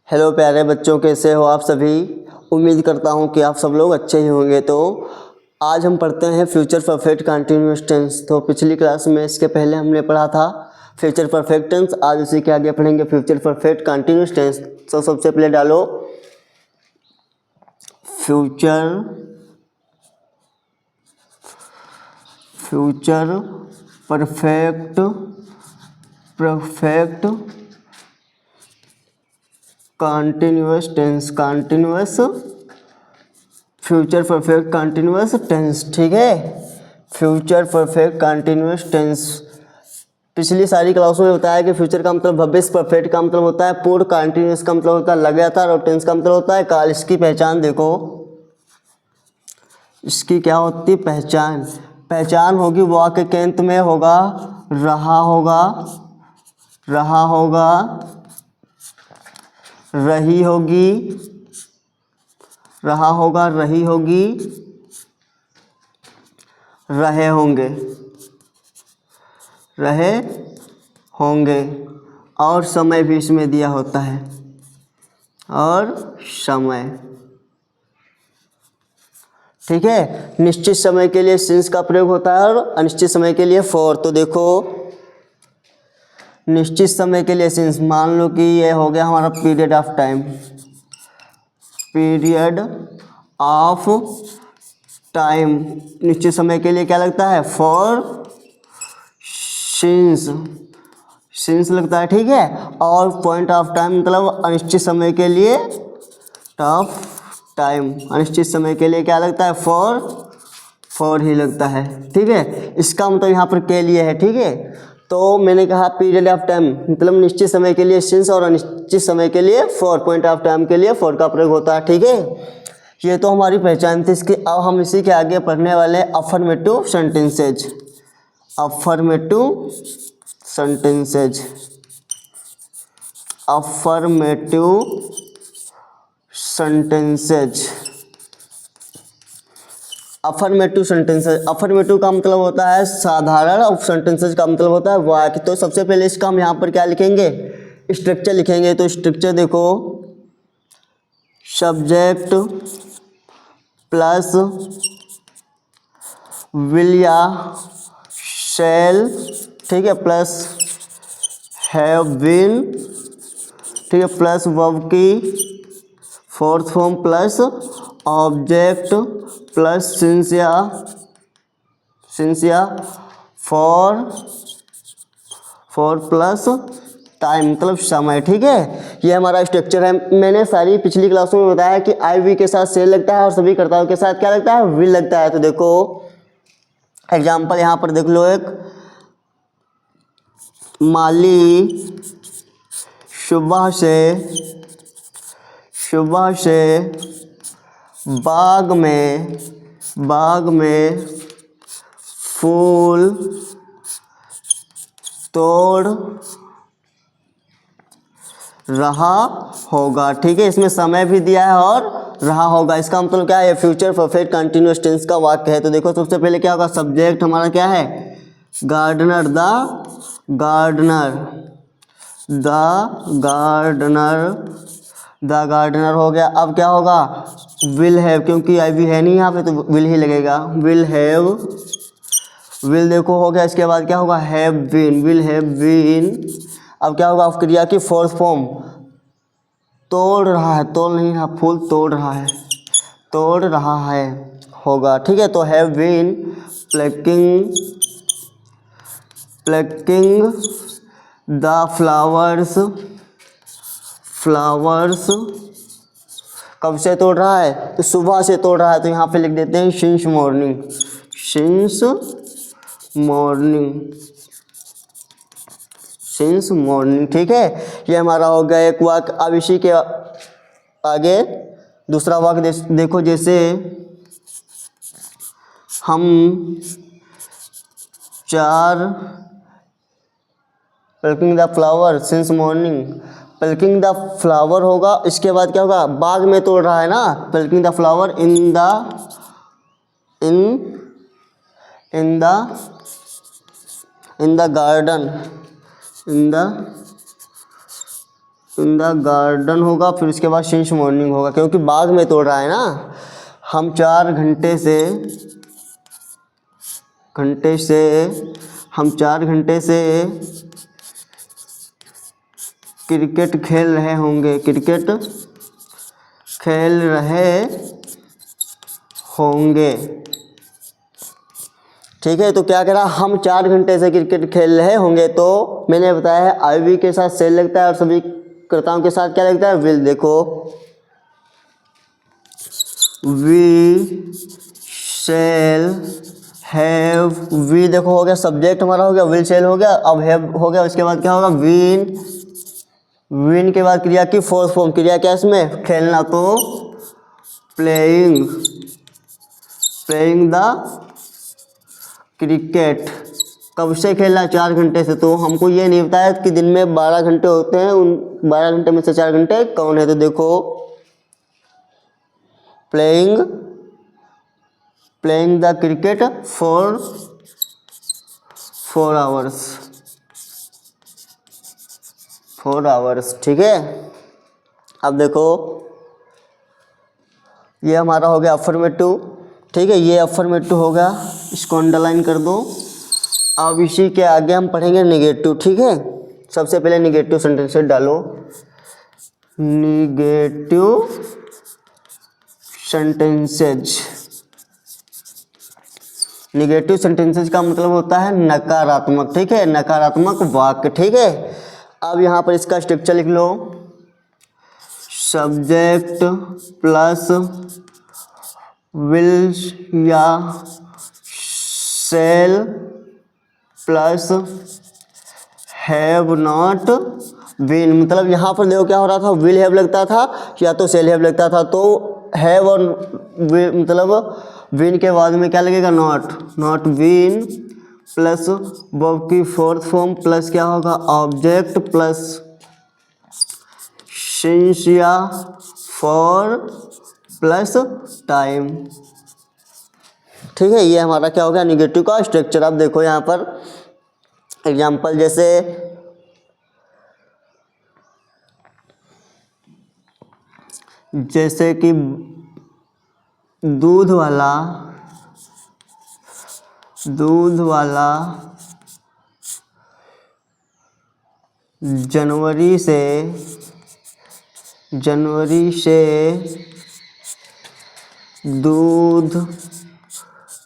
Hello प्यारे बच्चों, कैसे हो आप सभी। उम्मीद करता हूँ कि आप सब लोग अच्छे ही होंगे। तो आज हम पढ़ते हैं फ्यूचर परफेक्ट कंटिन्यूअस टेंस। तो पिछली क्लास में इसके पहले हमने पढ़ा था फ्यूचर परफेक्ट टेंस। आज उसी के आगे पढ़ेंगे फ्यूचर परफेक्ट कंटिन्यूअस टेंस। तो सबसे पहले डालो future perfect continuous tense, future perfect continuous tense. ठीक है, फ्यूचर परफेक्ट कंटिन्यूअस टेंस। पिछली सारी क्लासों में बताया कि फ्यूचर का मतलब भविष्य, परफेक्ट का मतलब होता है पूर्ण, कंटिन्यूअस का मतलब होता है लगातार और टेंस का मतलब होता है काल। इसकी पहचान देखो, इसकी क्या होती है पहचान होगी वाक्य के अंत में होगा रहा होगा, रही होगी, रहा होगा, रही होगी, रहे होंगे और समय भी इसमें दिया होता है, और समय। ठीक है, निश्चित समय के लिए सिंस का प्रयोग होता है और अनिश्चित समय के लिए फॉर। तो देखो निश्चित समय के लिए सिंस, मान लो कि ये हो गया हमारा पीरियड ऑफ टाइम, निश्चित समय के लिए क्या लगता है फॉर, सिंस लगता है। ठीक है, और पॉइंट ऑफ टाइम मतलब अनिश्चित समय के लिए अनिश्चित समय के लिए क्या लगता है फॉर ही लगता है। ठीक है, इसका मतलब यहाँ पर के लिए है। ठीक है, तो मैंने कहा पीरियड ऑफ टाइम मतलब निश्चित समय के लिए सिंस और अनिश्चित समय के लिए फॉर, पॉइंट ऑफ टाइम के लिए फॉर का प्रयोग होता है। ठीक है, ये तो हमारी पहचान थी इसकी। अब हम इसी के आगे पढ़ने वाले हैं अफर्मेटिव सेंटेंसेज। अफर्मेटिव का मतलब होता है साधारण और सेंटेंसेज का मतलब होता है वाक्य। तो सबसे पहले इसका हम यहाँ पर क्या लिखेंगे, स्ट्रक्चर लिखेंगे। तो स्ट्रक्चर देखो, सब्जेक्ट प्लस विल या शैल, ठीक है, प्लस हैव बीन, ठीक है, प्लस वर्ब की fourth form plus object plus since या फॉर प्लस टाइम मतलब समय। ठीक है, ये हमारा स्ट्रक्चर है। मैंने सारी पिछली क्लासों में बताया कि आई वी के साथ सेल लगता है और सभी कर्ताओं के साथ क्या लगता है विल लगता है। तो देखो एग्जाम्पल यहाँ पर देख लो, एक माली सुबह से बाग में फूल तोड़ रहा होगा। ठीक है, इसमें समय भी दिया है और रहा होगा। इसका मतलब क्या है, फ्यूचर परफेक्ट कंटिन्यूअस टेंस का वाक्य है। तो देखो सबसे पहले क्या होगा, सब्जेक्ट हमारा क्या है गार्डनर, द गार्डनर हो गया। अब क्या होगा विल हैव, क्योंकि आई भी है नहीं यहाँ पे तो विल ही लगेगा, विल देखो हो गया। इसके बाद क्या होगा विल हैव बीन। अब क्या होगा क्रिया की फोर्थ फॉर्म, तोड़ रहा है, तोड़ नहीं रहा, फूल तोड़ रहा है होगा। ठीक है, तो have been plucking the flowers. कब से तोड़ रहा है, तो सुबह से तोड़ रहा है। तो यहाँ पे लिख देते हैं सिंस मॉर्निंग। ठीक है, ये हमारा हो गया एक वाक्य। अब इसी के आगे दूसरा वाक्य देखो, जैसे हम 4 plucking the flower since morning, plucking the flower होगा। इसके बाद क्या होगा बाग में तोड़ रहा है ना, plucking the flower in the garden, in the garden होगा, फिर उसके बाद सिंस मॉर्निंग होगा, क्योंकि बाद में तोड़ रहा है ना। हम 4 घंटे से हम 4 घंटे से क्रिकेट खेल रहे होंगे, क्रिकेट खेल रहे होंगे। ठीक है, तो क्या कह रहा, हम 4 घंटे से क्रिकेट खेल रहे होंगे। तो मैंने बताया है आई वी के साथ सेल लगता है और सभी कर्ताओं के साथ क्या लगता है, विल। देखो वी सेल हैव, वी देखो हो गया सब्जेक्ट हमारा, हो गया विल सेल हो गया, अब हैव हो गया, उसके बाद क्या होगा विन, विन के बाद क्रिया की फोर्थ फॉर्म, क्रिया क्या इसमें, खेलना, तो प्लेइंग, प्लेइंग द क्रिकेट। कब से खेलना, 4 घंटे से। तो हमको ये नहीं पता है कि दिन में 12 घंटे होते हैं, उन 12 घंटे में से 4 घंटे कौन है। तो देखो playing the cricket for 4 hours, 4 hours. ठीक है, अब देखो ये हमारा हो गया अफर्मेटिव। ठीक है, ये अफर्मेटिव हो गया, इसको अंडरलाइन कर दो। अब इसी के आगे हम पढ़ेंगे निगेटिव। ठीक है, सबसे पहले निगेटिव सेंटेंसेस डालो, निगेटिव सेंटेंसेज। निगेटिव सेंटेंसेज का मतलब होता है नकारात्मक। ठीक है, नकारात्मक वाक्य। ठीक है, अब यहाँ पर इसका स्ट्रक्चर लिख लो, सब्जेक्ट प्लस विल या shall plus have not been. मतलब यहाँ पर देखो क्या हो रहा था, विल हैव लगता था या तो सेल हैव लगता था, तो हैव और मतलब बीन के बाद में क्या लगेगा, not, not been plus verb की फोर्थ फॉर्म प्लस क्या होगा, ऑब्जेक्ट प्लस सिंस या फॉर प्लस टाइम। ठीक है, ये हमारा क्या हो गया, निगेटिव का स्ट्रक्चर। अब देखो यहाँ पर एग्जाम्पल, जैसे कि दूध वाला जनवरी से दूध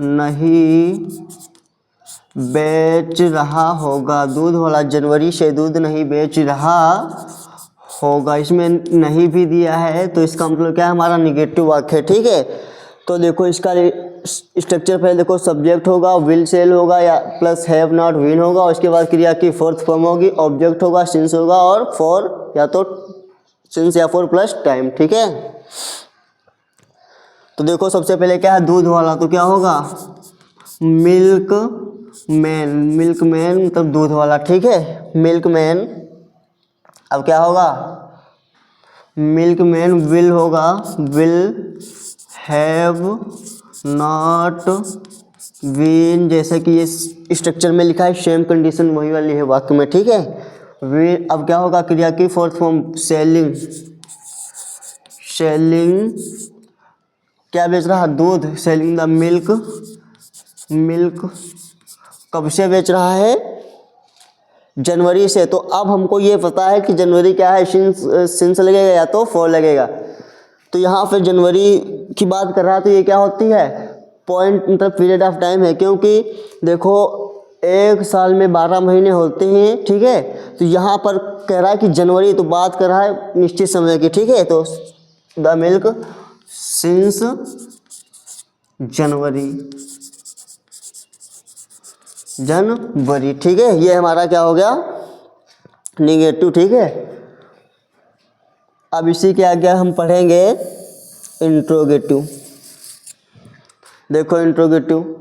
नहीं बेच रहा होगा। दूध वाला जनवरी से दूध नहीं बेच रहा होगा, इसमें नहीं भी दिया है, तो इसका मतलब क्या है, हमारा निगेटिव वाक्य है। ठीक है, तो देखो इसका स्ट्रक्चर पहले देखो, सब्जेक्ट होगा, विल सेल होगा या प्लस हैव नॉट बीन होगा, उसके बाद क्रिया की फोर्थ फॉर्म होगी, ऑब्जेक्ट होगा, सिंस होगा और फॉर या तो सिंस या फॉर प्लस टाइम। ठीक है, तो देखो सबसे पहले क्या है, दूध वाला, तो क्या होगा, मिल्क मैन, मिल्क मैन मतलब दूध वाला। ठीक है, मिल्क मैन। अब क्या होगा, मिल्क मैन विल होगा, विल हैव नॉट बीन, जैसे कि ये स्ट्रक्चर में लिखा है, सेम कंडीशन वही वाली है वाक्य में। ठीक है, विल। अब क्या होगा, क्रिया की फोर्थ फॉर्म, सेलिंग, सेलिंग क्या बेच रहा है, दूध, सेलिंग द मिल्क, मिल्क कब से बेच रहा है, जनवरी से। तो अब हमको ये पता है कि जनवरी क्या है, सिंस लगेगा या तो फॉर लगेगा। तो यहाँ पे जनवरी की बात कर रहा है, तो ये क्या होती है, पॉइंट मतलब पीरियड ऑफ टाइम है, क्योंकि देखो एक साल में 12 महीने होते हैं। ठीक है, तो यहाँ पर कह रहा है कि जनवरी, तो बात कर रहा है निश्चित समय की। ठीक है, तो द मिल्क सिंस जनवरी, जनवरी। ठीक है, ये हमारा क्या हो गया, निगेटिव। ठीक है, अब इसी के आगे हम पढ़ेंगे इंट्रोगेटिव। देखो interrogative,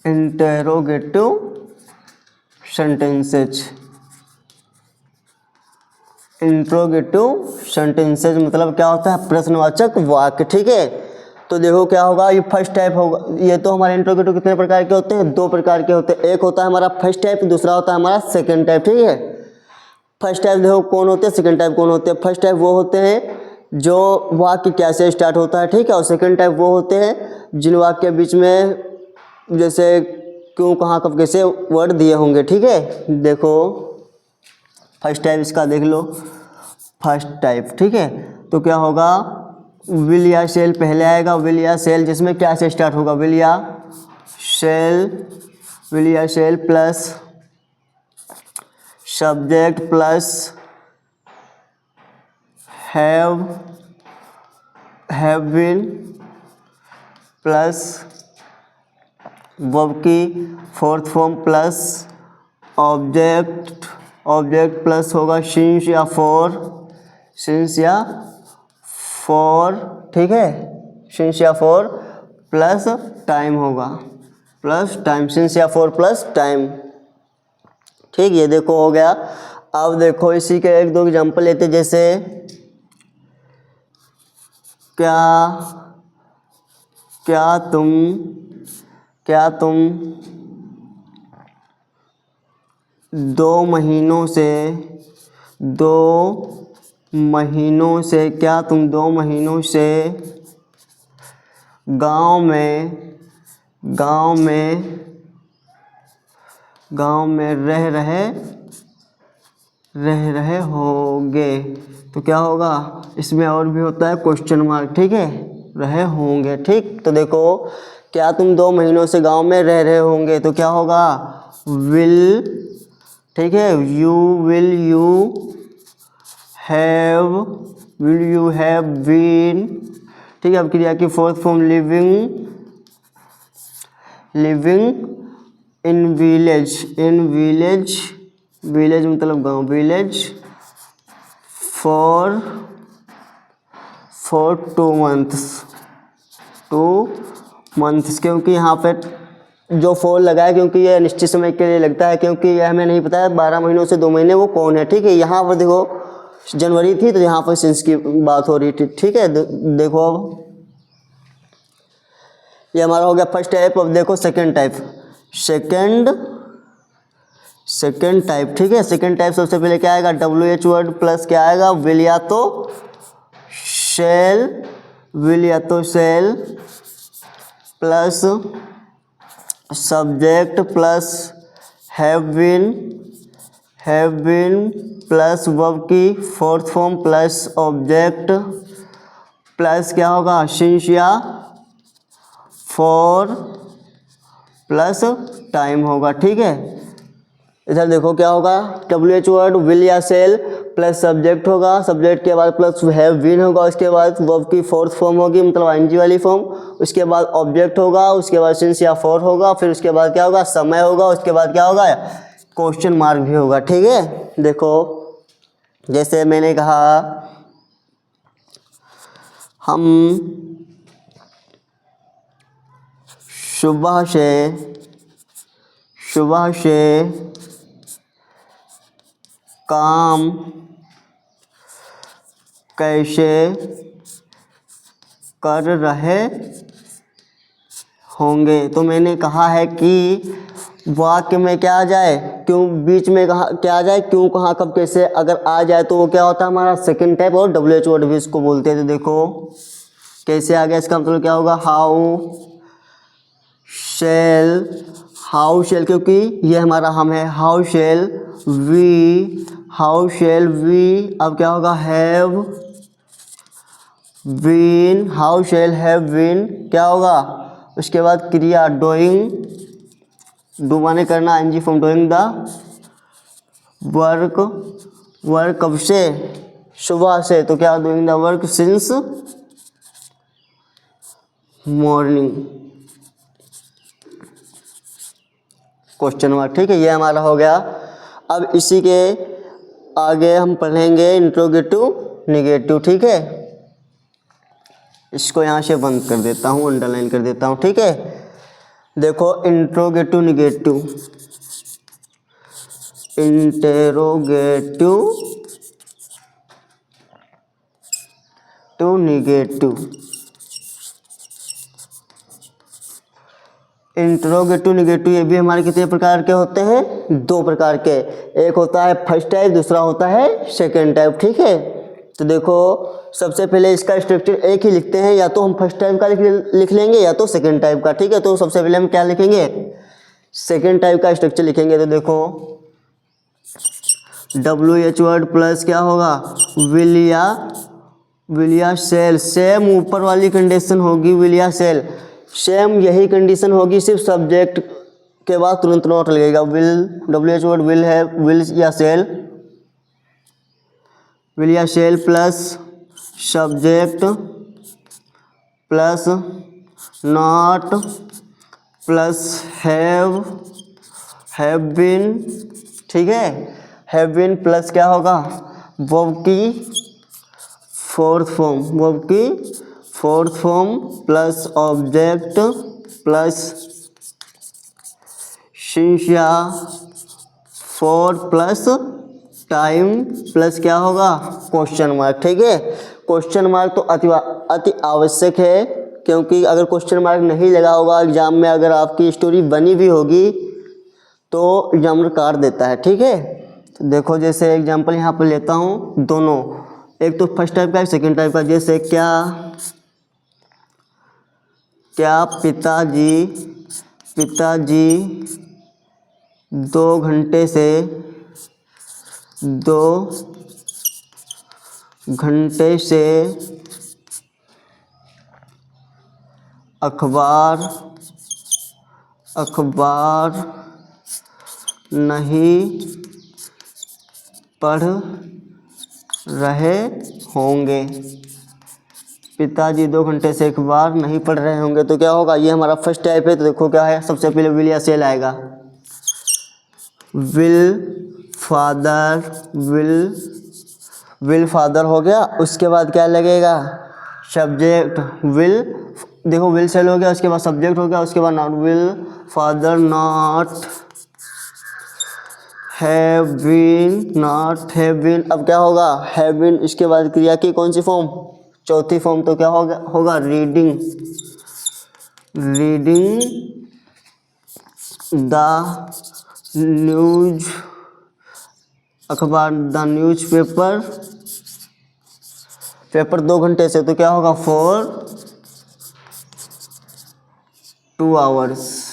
interrogative sentences, interrogative sentences मतलब क्या होता है, प्रश्नवाचक वाक्य। ठीक है, तो देखो क्या होगा, ये फर्स्ट टाइप होगा। ये तो हमारे इंट्रोगेटिव कितने प्रकार के होते हैं, 2 प्रकार के होते हैं। एक होता है हमारा फर्स्ट टाइप, दूसरा होता है हमारा सेकंड टाइप, ठीक है। फर्स्ट टाइप देखो कौन होते हैं, सेकंड टाइप कौन होते हैं। फर्स्ट टाइप वो होते हैं जो वाक्य कैसे स्टार्ट होता है, ठीक है। और सेकंड टाइप वो होते हैं जिन वाक्य के बीच में जैसे क्यों, कहाँ, कब, कैसे वर्ड दिए होंगे, ठीक है। देखो फर्स्ट टाइप इसका देख लो, फर्स्ट टाइप, ठीक है। तो क्या होगा, विल या शेल पहले आएगा, विल या शेल, जिसमें क्या से स्टार्ट होगा, विल या shall plus subject plus have been plus verb की fourth form plus object plus होगा सिंस या फॉर, ठीक है। सिंस या फॉर प्लस टाइम होगा, प्लस टाइम, सिंस या फॉर प्लस टाइम, ठीक। ये देखो हो गया। अब देखो इसी के 1-2 एग्जांपल लेते, जैसे क्या तुम 2 महीनों से क्या तुम 2 महीनों से गांव में रह रहे होगे। तो क्या होगा, इसमें और भी होता है क्वेश्चन मार्क, ठीक है, रहे होंगे, ठीक। तो देखो क्या तुम 2 महीनों से गांव में रह रहे होंगे, तो क्या होगा, विल, ठीक है। विल यू हैव बीन, ठीक है। अब क्रिया की fourth form living in village मतलब गांव, विलेज फॉर 2 मंथ्स, क्योंकि यहाँ पे जो फॉर लगा है, क्योंकि ये अनिश्चित समय के लिए लगता है, क्योंकि ये हमें नहीं पता है 12 महीनों से 2 महीने वो कौन है, ठीक है। यहाँ पर देखो जनवरी थी तो यहाँ पर सिंस की बात हो रही थी, ठीक है। देखो अब ये हमारा हो गया फर्स्ट टाइप। अब देखो सेकंड टाइप, सेकंड टाइप, ठीक है। सेकंड टाइप सबसे पहले क्या आएगा, WH वर्ड प्लस क्या आएगा, विल या तो shall plus subject plus have been plus verb की fourth form plus object plus क्या होगा, सिंस या फॉर प्लस टाइम होगा, ठीक है। इधर देखो क्या होगा, WH वर्ड विल या सेल प्लस सब्जेक्ट होगा, सब्जेक्ट के बाद प्लस हैव बीन होगा, उसके बाद वर्ब की फोर्थ फॉर्म होगी मतलब ING वाली फॉर्म, उसके बाद ऑब्जेक्ट होगा, उसके बाद सिंस या फॉर होगा, फिर उसके बाद क्या होगा, समय होगा, उसके बाद क्या होगा, क्वेश्चन मार्क भी होगा, ठीक है। देखो जैसे मैंने कहा हम सुबह से काम कैसे कर रहे होंगे। तो मैंने कहा है कि वाक्य में क्या आ जाए, क्यों बीच में कहा क्या आ जाए, क्यों, कहाँ, कब, कैसे अगर आ जाए तो वो क्या होता है हमारा सेकंड टाइप, और WH वर्ड भी इसको बोलते हैं। तो देखो कैसे आ गया, इसका मतलब क्या होगा, हाउ शेल, क्योंकि ये हमारा हम है, हाउ शेल वी, अब क्या होगा, have been, how shall have been क्या होगा, उसके बाद क्रिया डू माने करना, ING from doing the work कब से, सुबह से, तो क्या doing the work since morning, question mark, ठीक है। ये हमारा हो गया। अब इसी के आगे हम पढ़ेंगे इंट्रोगेटिव निगेटिव, ठीक है। इसको यहाँ से बंद कर देता हूँ, अंडरलाइन कर देता हूँ, ठीक है। देखो interrogative negative, negative, interrogative negative ये भी हमारे कितने प्रकार के होते हैं? 2 प्रकार के। एक होता है फर्स्ट टाइप, दूसरा होता है सेकेंड टाइप। ठीक है, तो देखो सबसे पहले इसका स्ट्रक्चर एक ही लिखते हैं, या तो हम फर्स्ट टाइप का लिख लेंगे या तो सेकेंड टाइप का। ठीक है, तो सबसे पहले हम क्या लिखेंगे? सेकेंड टाइप का स्ट्रक्चर लिखेंगे। तो देखो WH वर्ड प्लस क्या होगा? विल या सेल। सेम ऊपर वाली कंडीशन होगी, विल या सेल, सेम यही कंडीशन होगी, सिर्फ सब्जेक्ट के बाद तुरंत नॉट लगेगा। विल, WH वर्ड विल है, विल या सेल, विल या shall plus subject plus not plus have been. ठीक है, हैव बीन प्लस क्या होगा? वर्ब की fourth form plus object plus since या फॉर प्लस टाइम प्लस क्या होगा? Question mark. ठीक है, क्वेश्चन मार्क तो अति आवश्यक है, क्योंकि अगर क्वेश्चन मार्क नहीं लगा होगा एग्जाम में, अगर आपकी स्टोरी बनी भी होगी तो एग्जामिनर काट देता है। ठीक है, तो देखो जैसे एग्जांपल यहाँ पर लेता हूँ दोनों, एक तो फर्स्ट टाइप का एक सेकेंड टाइप का। जैसे क्या पिताजी 2 घंटे से अखबार नहीं पढ़ रहे होंगे। पिताजी 2 घंटे से अखबार नहीं पढ़ रहे होंगे, तो क्या होगा? ये हमारा फर्स्ट टाइप है। तो देखो क्या है, सबसे पहले विल या सेल आएगा। विल फादर हो गया, उसके बाद क्या लगेगा? Subject will. देखो विल सेल हो गया, उसके बाद सब्जेक्ट हो गया, उसके बाद not. Will father not have been. अब क्या होगा? हैव बीन, इसके बाद क्रिया की कौन सी फॉर्म? चौथी फॉर्म। तो क्या होगा? रीडिंग द न्यूज अखबार, द न्यूज पेपर 2 घंटे से, तो क्या होगा? For 2 hours.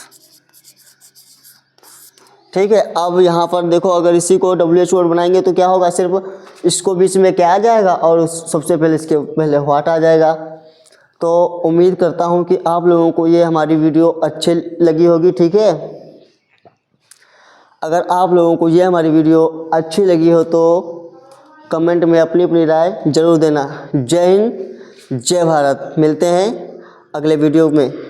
ठीक है, अब यहाँ पर देखो अगर इसी को WH वर्ड बनाएंगे तो क्या होगा? सिर्फ इसको बीच में क्या आ जाएगा और सबसे पहले इसके पहले व्हाट आ जाएगा। तो उम्मीद करता हूँ कि आप लोगों को ये हमारी वीडियो अच्छी लगी होगी। ठीक है, अगर आप लोगों को ये हमारी वीडियो अच्छी लगी हो तो कमेंट में अपनी राय ज़रूर देना। जय हिंद, जय भारत। मिलते हैं अगले वीडियो में।